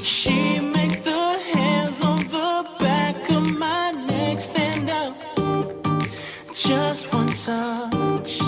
She makes the hairs on the back of my neck stand up. Just one touch,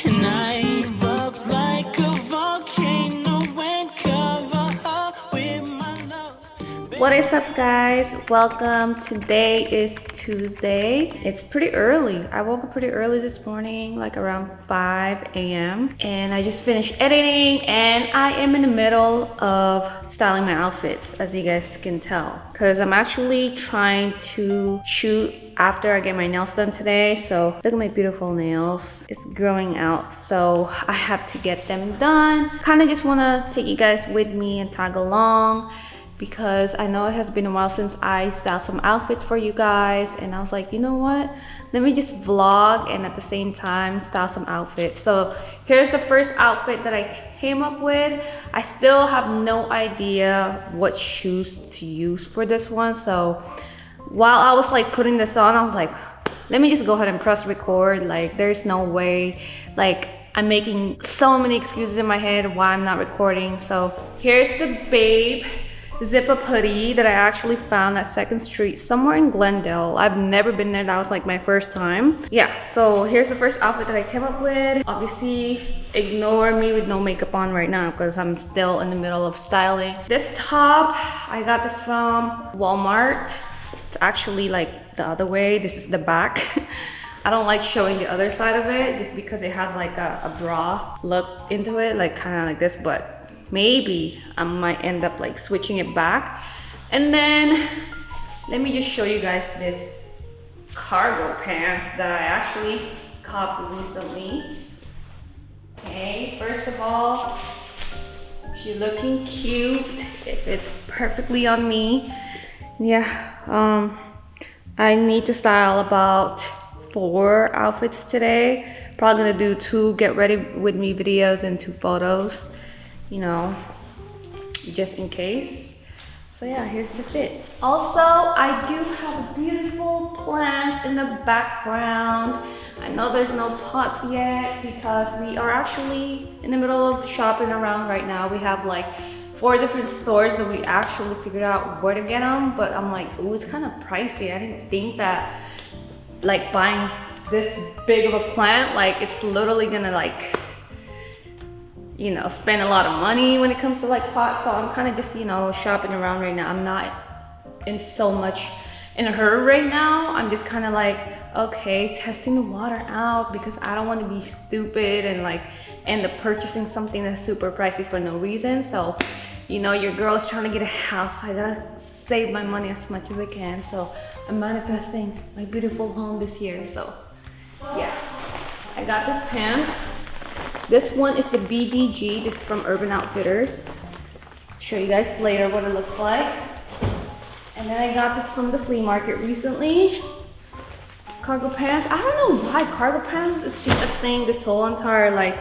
and I erupt like a volcano and cover her with my love. What is up, guys? Welcome. Today is Tuesday. It's pretty early. I woke up pretty early this morning, like around 5 a.m. and I just finished editing and I am in the middle of styling my outfits, as you guys can tell, because I'm actually trying to shoot after I get my nails done today. So look at my beautiful nails. It's growing out, so I have to get them done. Kind of just want to take you guys with me and tag along, because I know it has been a while since I styled some outfits for you guys, and I was like, you know what, let me just vlog and at the same time style some outfits. So here's the first outfit that I came up with. I still have no idea what shoes to use for this one, so while I was like putting this on, I was like, let me just go ahead and press record. Like, there's no way, like, I'm making so many excuses in my head why I'm not recording. So here's the Babe zip-up hoodie that I actually found at 2nd Street somewhere in Glendale. I've never been there. That was like my first time. Yeah, so here's the first outfit that I came up with. Obviously, ignore me with no makeup on right now because I'm still in the middle of styling. This top, I got this from Walmart. It's actually like the other way. This is the back. I don't like showing the other side of it just because it has like a bra look into it, like kind of like this, but maybe I might end up like switching it back. And then let me just show you guys this cargo pants that I actually copied recently. Okay, first of all, she's looking cute. It fits perfectly on me. Yeah, I need to style about 4 outfits today. Probably gonna do 2 get ready with me videos and 2 photos, you know, just in case. So yeah, here's the fit. Also, I do have beautiful plants in the background. I know there's no pots yet because we are actually in the middle of shopping around right now. We have like 4 different stores that we actually figured out where to get them, but I'm like, ooh, it's kind of pricey. I didn't think that like buying this big of a plant, like it's literally gonna like, you know, spend a lot of money when it comes to like pots. So I'm kind of just, you know, shopping around right now. I'm not in so much in a hurry right now. I'm just kind of like, okay, testing the water out because I don't want to be stupid and like end up purchasing something that's super pricey for no reason. So, you know, your girl's trying to get a house. I gotta save my money as much as I can. So I'm manifesting my beautiful home this year. So yeah, I got this pants. This one is the BDG. This is from Urban Outfitters. Show you guys later what it looks like. And then I got this from the flea market recently. Cargo pants. I don't know why cargo pants is just a thing this whole entire like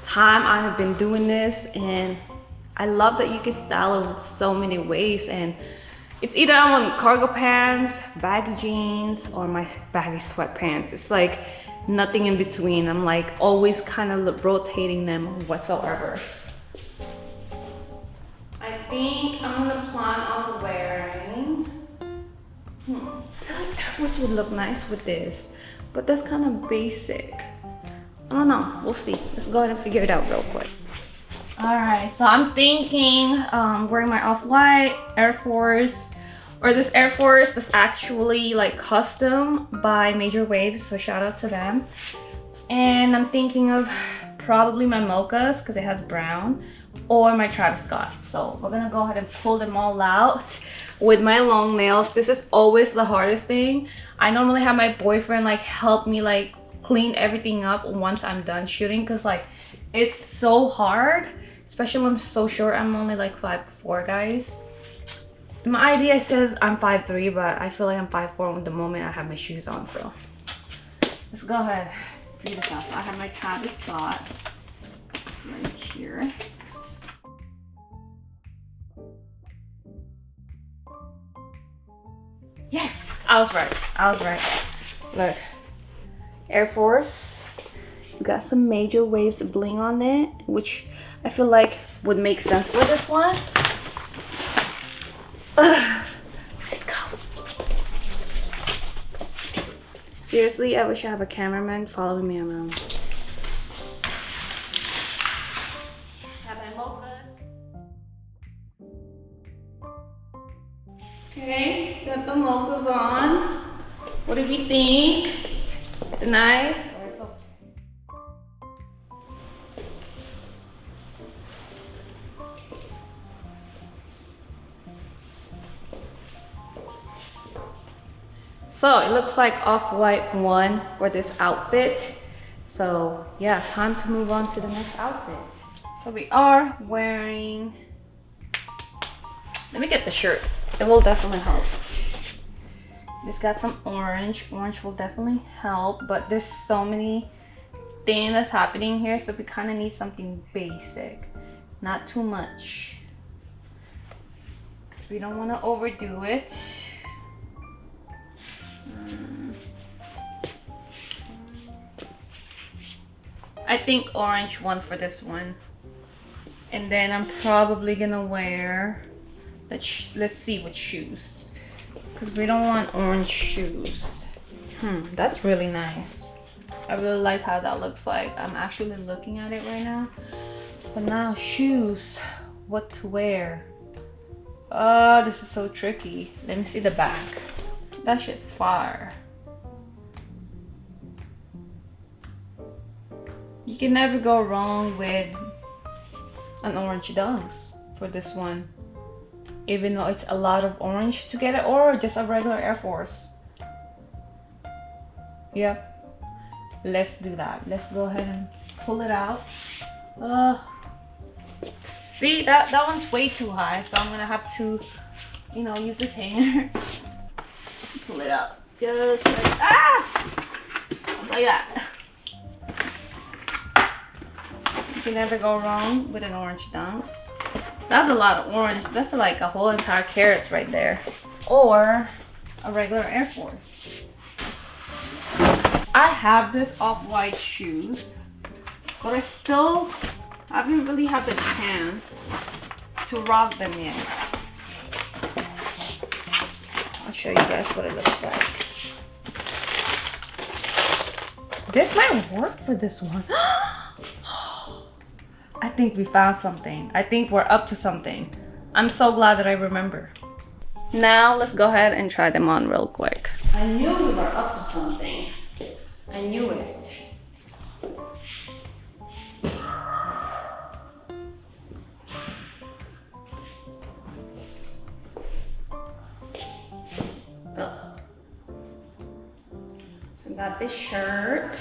time I have been doing this, and I love that you can style it in so many ways. And it's either I want cargo pants, baggy jeans, or my baggy sweatpants. It's like nothing in between. I'm like always kind of rotating them whatsoever. I think I'm gonna plan on wearing, I feel like Air Force would look nice with this, but that's kind of basic. I don't know, we'll see. Let's go ahead and figure it out real quick. All right, so I'm thinking wearing my off-white Air Force, or this Air Force that's actually like custom by Major Waves, so shout out to them. And I'm thinking of probably my mochas because it has brown, or my Travis Scott. So we're gonna go ahead and pull them all out with my long nails. This is always the hardest thing. I normally have my boyfriend like help me like clean everything up once I'm done shooting, because like it's so hard, especially when I'm so short. I'm only like 5'4", guys. My idea says I'm 5'3", but I feel like I'm 5'4" the moment I have my shoes on. So let's go ahead and figure this out. So I have my Travis Scott right here. Yes, I was right. I was right. Look, Air Force. It's got some Major Waves bling on it, which I feel like would make sense for this one. Seriously, I wish I have a cameraman following me around. Have my mochas. Okay, got the mochas on. What do we think? Is it nice? Or it's okay? So it looks like off-white won for this outfit. So yeah, time to move on to the next outfit. So we are wearing, let me get the shirt. It will definitely help. It's got some orange. Orange will definitely help, but there's so many things that's happening here, so we kind of need something basic. Not too much. Because we don't want to overdo it. I think orange won for this one. And then I'm probably gonna wear, let's see what shoes. Because we don't want orange shoes. That's really nice. I really like how that looks like. I'm actually looking at it right now. But now shoes, what to wear? Oh, this is so tricky. Let me see the back. That shit fire. You can never go wrong with an orange dunks for this one. Even though it's a lot of orange to get it, or just a regular Air Force. Yeah, let's do that. Let's go ahead and pull it out. See, that one's way too high, so I'm gonna have to, you know, use this hanger. Pull it up, just like that. You can never go wrong with an orange dunks. That's a lot of orange. That's like a whole entire carrots right there. Or a regular Air Force. I have this off-white shoes, but I still haven't really had the chance to rock them yet. I'll show you guys what it looks like. This might work for this one. I think we found something. I think we're up to something. I'm so glad that I remember. Now let's go ahead and try them on real quick. I knew we were up to something. I knew it. So I got this shirt.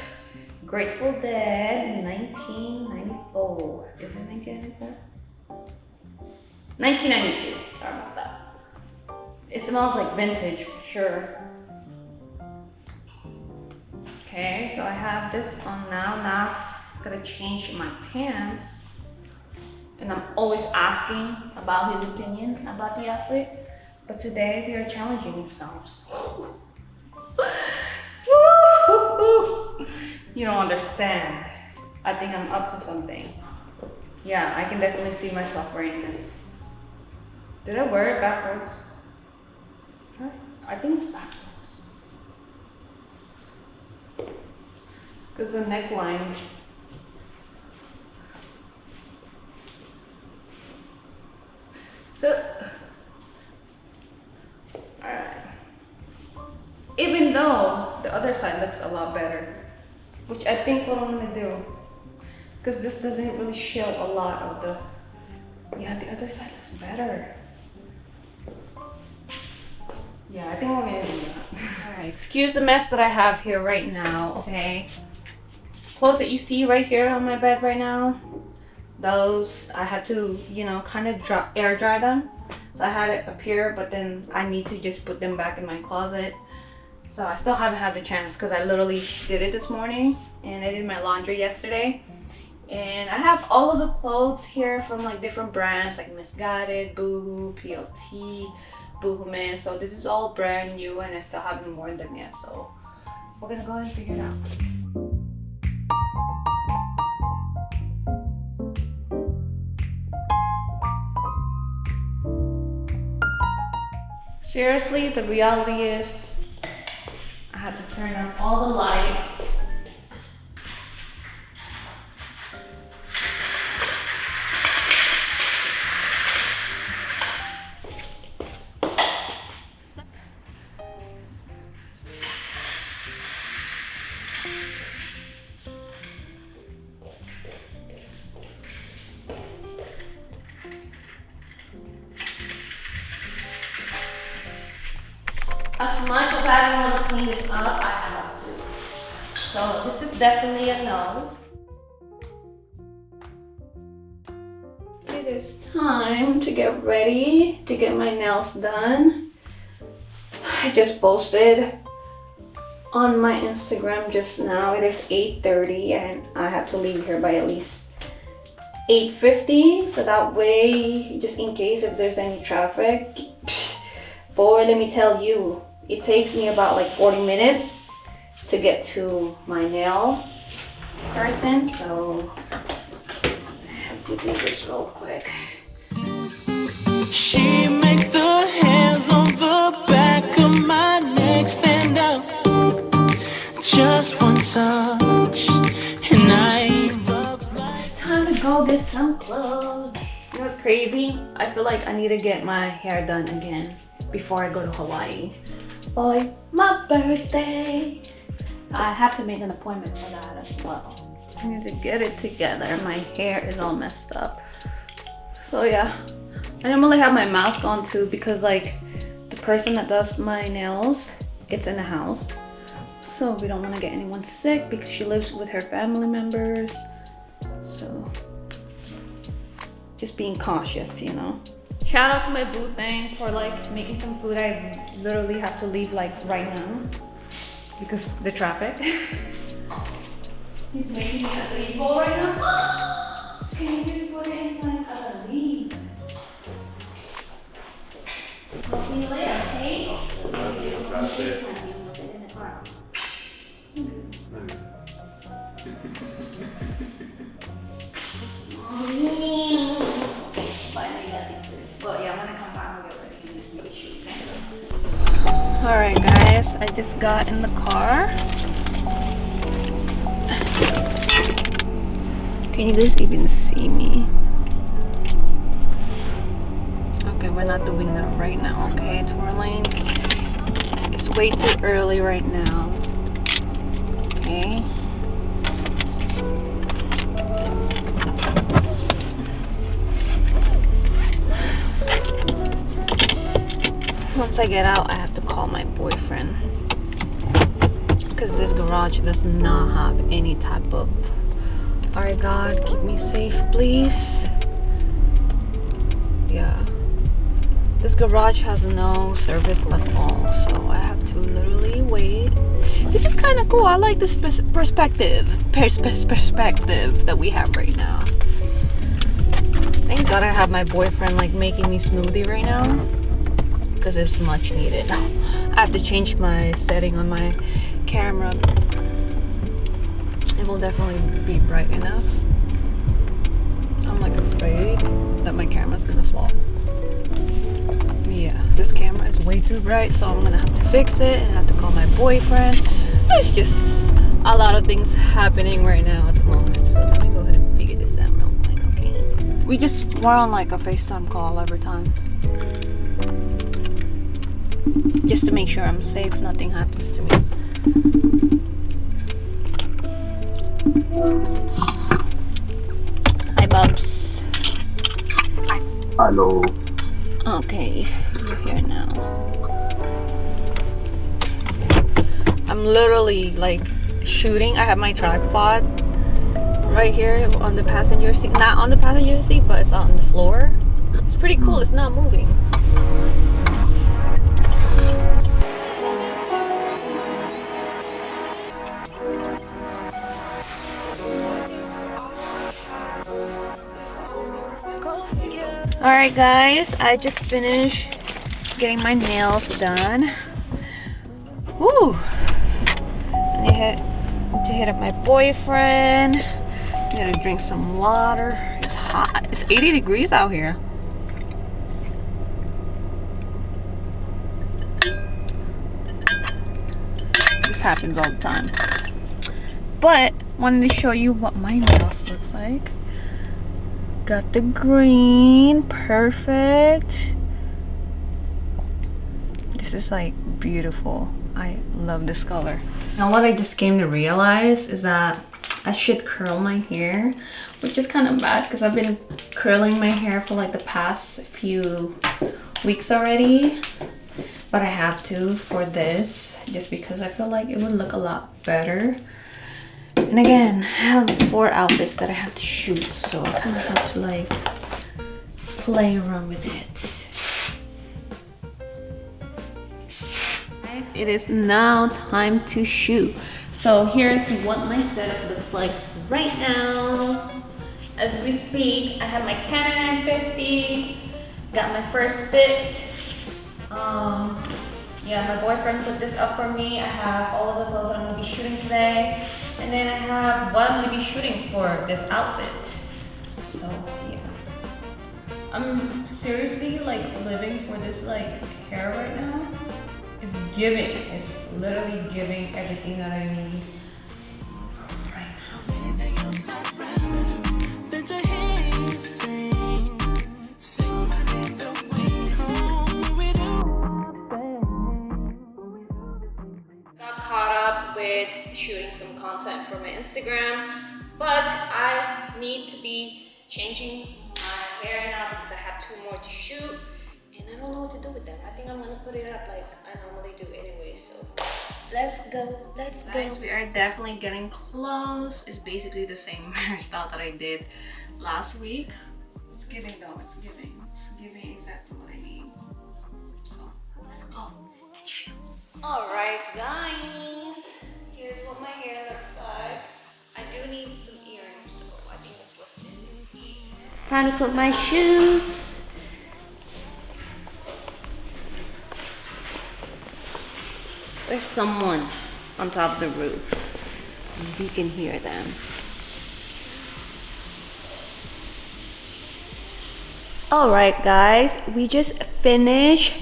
Grateful Dead, 1994. Is it 1994? 1992. Sorry about that. It smells like vintage for sure. Okay, so I have this on now. Now I'm gonna change my pants. And I'm always asking about his opinion about the outfit. But today we are challenging ourselves. You don't understand. I think I'm up to something. Yeah, I can definitely see myself wearing this. Did I wear it backwards? I think it's backwards. Because the neckline. Alright. Even though the other side looks a lot better. Which I think what I'm gonna do. Because this doesn't really show a lot of the... Yeah, the other side looks better. Yeah, I think we're gonna do that. Alright, excuse the mess that I have here right now, okay? Clothes that you see right here on my bed right now, those, I had to, you know, kind of air dry them. So I had it up here, but then I need to just put them back in my closet. So I still haven't had the chance because I literally did it this morning and I did my laundry yesterday. And I have all of the clothes here from like different brands like Mscrisssy, Boohoo, PLT, Boohoo Man. So this is all brand new and I still haven't worn them yet. So we're gonna go ahead and figure it out. Seriously, the reality is I had to turn off all the lights. As much as I don't want to clean this up, I have to. So this is definitely a no. It is time to get ready to get my nails done. I just posted on my Instagram just now. It is 8:30 and I have to leave here by at least 8:50. So that way, just in case if there's any traffic, boy, let me tell you, it takes me about like 40 minutes to get to my nail person, so I have to do this real quick. She makes the hairs on the back of my neck stand out. Just one touch, and I'm up like. It's time to go get some clothes. You know what's crazy? I feel like I need to get my hair done again before I go to Hawaii. Boy, my birthday. I have to make an appointment for that as well. I need to get it together. My hair is all messed up. So yeah, I normally have my mask on too because like the person that does my nails, it's in the house. So we don't want to get anyone sick because she lives with her family members. So just being cautious, you know. Shout out to my boo thing for like making some food. I literally have to leave like right now because the traffic. He's making me a sleep bowl right now. Can you just put it in like a leaf? I'll see you later, okay? That's it. Finally got these things. Well, yeah, I'm gonna come back and get ready and make a shoot. Alright guys, I just got in the car. Can you guys even see me? Okay, we're not doing that right now, okay? Tour lanes. It's way too early right now. Okay. Once I get out, I have to call my boyfriend because this garage does not have any type of. Alright, God, keep me safe, please. Yeah, this garage has no service at all, so I have to literally wait. This is kind of cool. I like this perspective that we have right now. Thank God I have my boyfriend like making me smoothie right now, because it's much needed. I have to change my setting on my camera. It will definitely be bright enough. I'm like afraid that my camera's gonna fall. Yeah, this camera is way too bright, so I'm gonna have to fix it and I have to call my boyfriend. There's just a lot of things happening right now at the moment, so let me go ahead and figure this out real quick, okay? We're on like a FaceTime call every time, just to make sure I'm safe, nothing happens to me. Hi, Bubs. Hello. Okay, you're here now. I'm literally like shooting. I have my tripod right here on the passenger seat. Not on the passenger seat, but it's on the floor. It's pretty cool. It's not moving. Alright guys, I just finished getting my nails done. Woo! I need to hit up my boyfriend. I need to drink some water. It's hot. It's 80 degrees out here. It's happens all the time. But wanted to show you what my nails looks like. Got the green, perfect. This is like beautiful. I love this color. Now what I just came to realize is that I should curl my hair, which is kind of bad because I've been curling my hair for like the past few weeks already. But I have to for this, just because I feel like it would look a lot better. And again, I have 4 outfits that I have to shoot, so I kind of have to like play around with it. Guys, it is now time to shoot. So here's what my setup looks like right now. As we speak, I have my Canon 950, got my first fit. Yeah, my boyfriend put this up for me. I have all of the clothes I'm gonna be shooting today. And then I have what I'm gonna be shooting for this outfit. So yeah. I'm seriously like living for this like hair right now. It's giving. It's literally giving everything that I need right Got caught up with shooting some content for my Instagram, but I need to be changing my hair now because I have 2 more to shoot and I don't know what to do with them. I think I'm gonna put it up like I normally do anyway, so let's go, let's go. Guys, we are definitely getting close. It's basically the same hairstyle that I did last week. It's giving though, it's giving exactly what I need. So let's go and shoot. Alright guys, here's what my hair looks like. I do need some earrings though. I think this was it. Time to put my shoes. There's someone on top of the roof. We can hear them. Alright guys, we just finished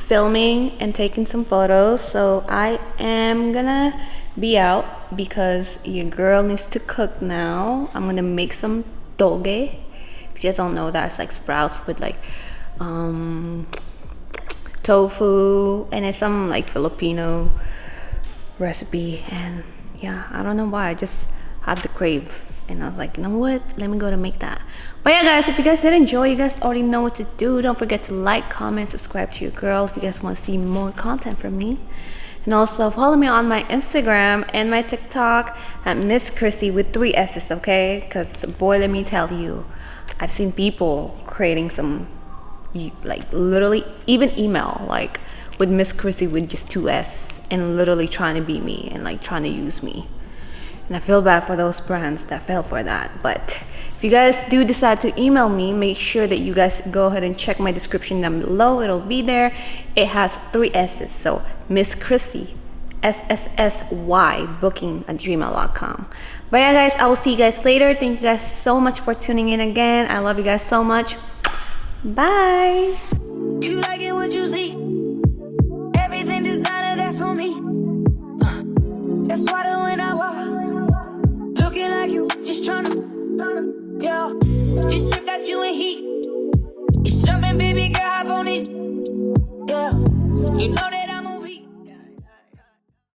filming and taking some photos, so I am gonna be out because your girl needs to cook now. I'm gonna make some toge. If you guys don't know, that's like sprouts with like tofu, and it's some like Filipino recipe. And yeah, I don't know why, I just had the crave and I was like, you know what, let me go to make that. But yeah guys, if you guys did enjoy, you guys already know what to do. Don't forget to like, comment, subscribe to your girl if you guys want to see more content from me. And also follow me on my Instagram and my TikTok at Mscrisssy with 3 S's, okay? Because boy, let me tell you, I've seen people creating some like literally even email like with Mscrisssy with just 2 S and literally trying to be me and like trying to use me. And I feel bad for those brands that fell for that. But if you guys do decide to email me, make sure that you guys go ahead and check my description down below. It'll be there. It has 3 S's. So Mscrisssy, SSSY booking@gmail.com. But yeah guys, I will see you guys later. Thank you guys so much for tuning in again. I love you guys so much. Bye. You like it what you see? Everything designer, that's on me. That's why when I walk, looking like you, just tryna, yeah. This trip got you in heat. It's jumping, baby girl, hop on it. Yeah, you know that.